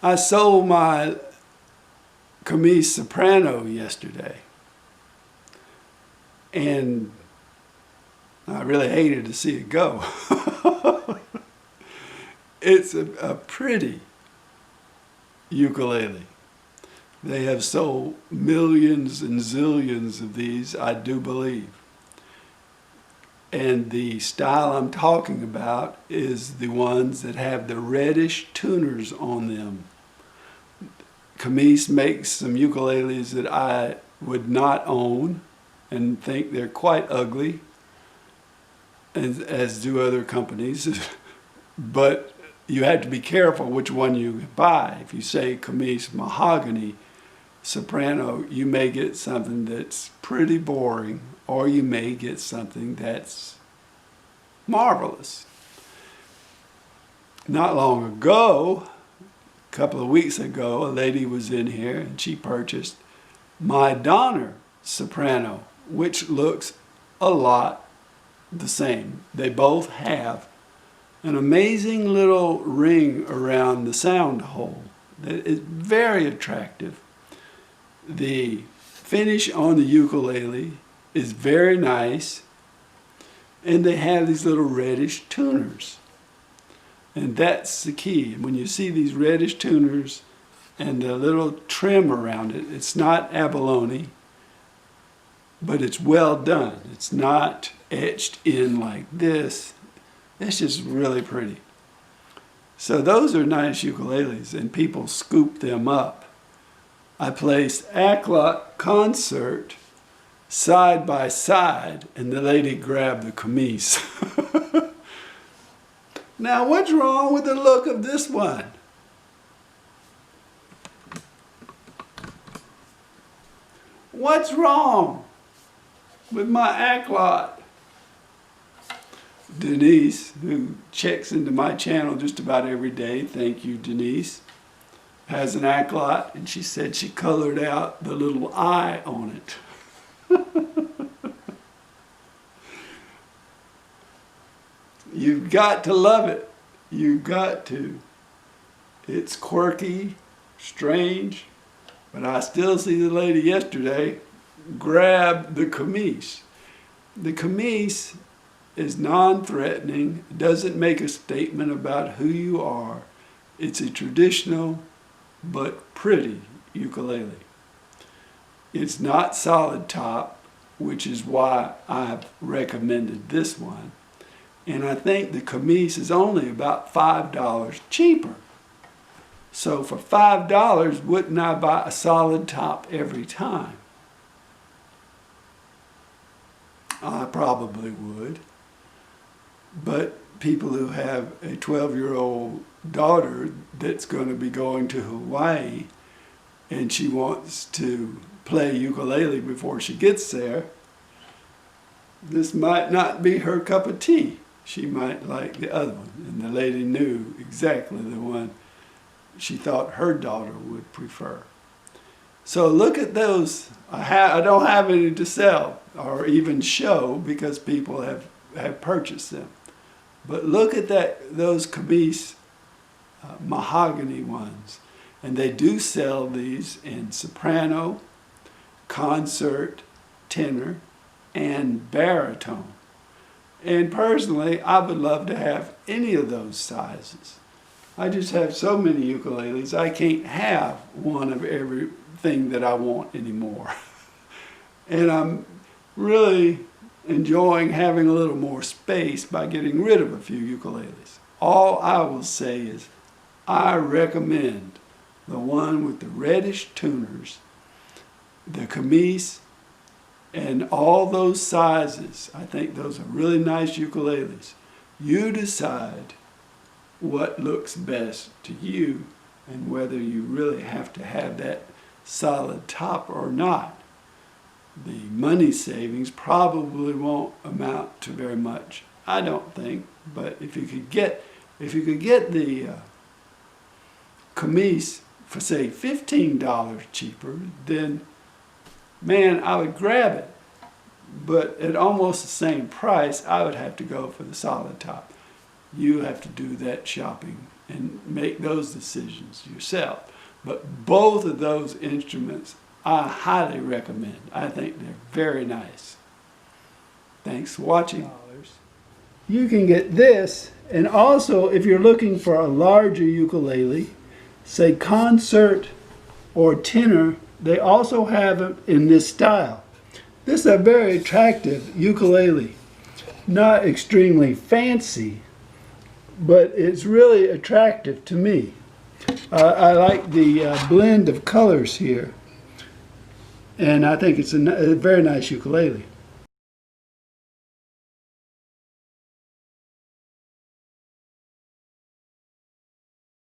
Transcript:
I sold my Kmise soprano yesterday, and I really hated to see it go. It's a pretty ukulele. They have sold millions and zillions of these, I do believe. And the style I'm talking about is the ones that have the reddish tuners on them. Kmise makes some ukuleles that I would not own and think they're quite ugly, as do other companies. But you have to be careful which one you buy. If you say Kmise Mahogany soprano, you may get something that's pretty boring, or you may get something that's marvelous. Not long ago, a couple of weeks ago, a lady was in here and she purchased my tenor soprano, which looks a lot the same. They both have an amazing little ring around the sound hole that is very attractive. The finish on the ukulele is very nice, and they have these little reddish tuners. And that's the key. When you see these reddish tuners and the little trim around it, it's not abalone, but it's well done. It's not etched in like this. It's just really pretty. So those are nice ukuleles, and people scoop them up. I placed Aklot concert side by side, and the lady grabbed the Kmise. Now, what's wrong with the look of this one? What's wrong with my Aklot? Denise, who checks into my channel just about every day, thank you, Denise, has an Aklot, and she said she colored out the little eye on it. You've got to love it. You've got to. It's quirky, strange, but I still see the lady yesterday grab the Kmise. The Kmise is non-threatening, doesn't make a statement about who you are. It's a traditional but pretty ukulele. It's not solid top, which is why I've recommended this one. And I think the Kmise is only about $5 cheaper. So for $5, wouldn't I buy a solid top every time? I probably would. But people who have a 12-year-old daughter that's going to be going to Hawaii and she wants to play ukulele before she gets there, this might not be her cup of tea. She might like the other one. And the lady knew exactly the one she thought her daughter would prefer. So look at those. I don't have any to sell or even show because people have purchased them. But look at those Kmise mahogany ones. And they do sell these in soprano, concert, tenor, and baritone. And personally, I would love to have any of those sizes. I just have so many ukuleles, I can't have one of everything that I want anymore. And I'm really enjoying having a little more space by getting rid of a few ukuleles. All I will say is I recommend the one with the reddish tuners, the Kmise, and all those sizes. I think those are really nice ukuleles. You decide what looks best to you and whether you really have to have that solid top or not. The money savings probably won't amount to very much, I don't think. But if you could get the Kmise for say $15 cheaper, then man, I would grab it. But at almost the same price, I would have to go for the solid top. You have to do that shopping and make those decisions yourself. But both of those instruments I highly recommend. I think they're very nice. Thanks for watching. You can get this, and also if you're looking for a larger ukulele, say concert or tenor, they also have it in this style. This is a very attractive ukulele. Not extremely fancy, but it's really attractive to me. I like the blend of colors here, and I think it's a very nice ukulele.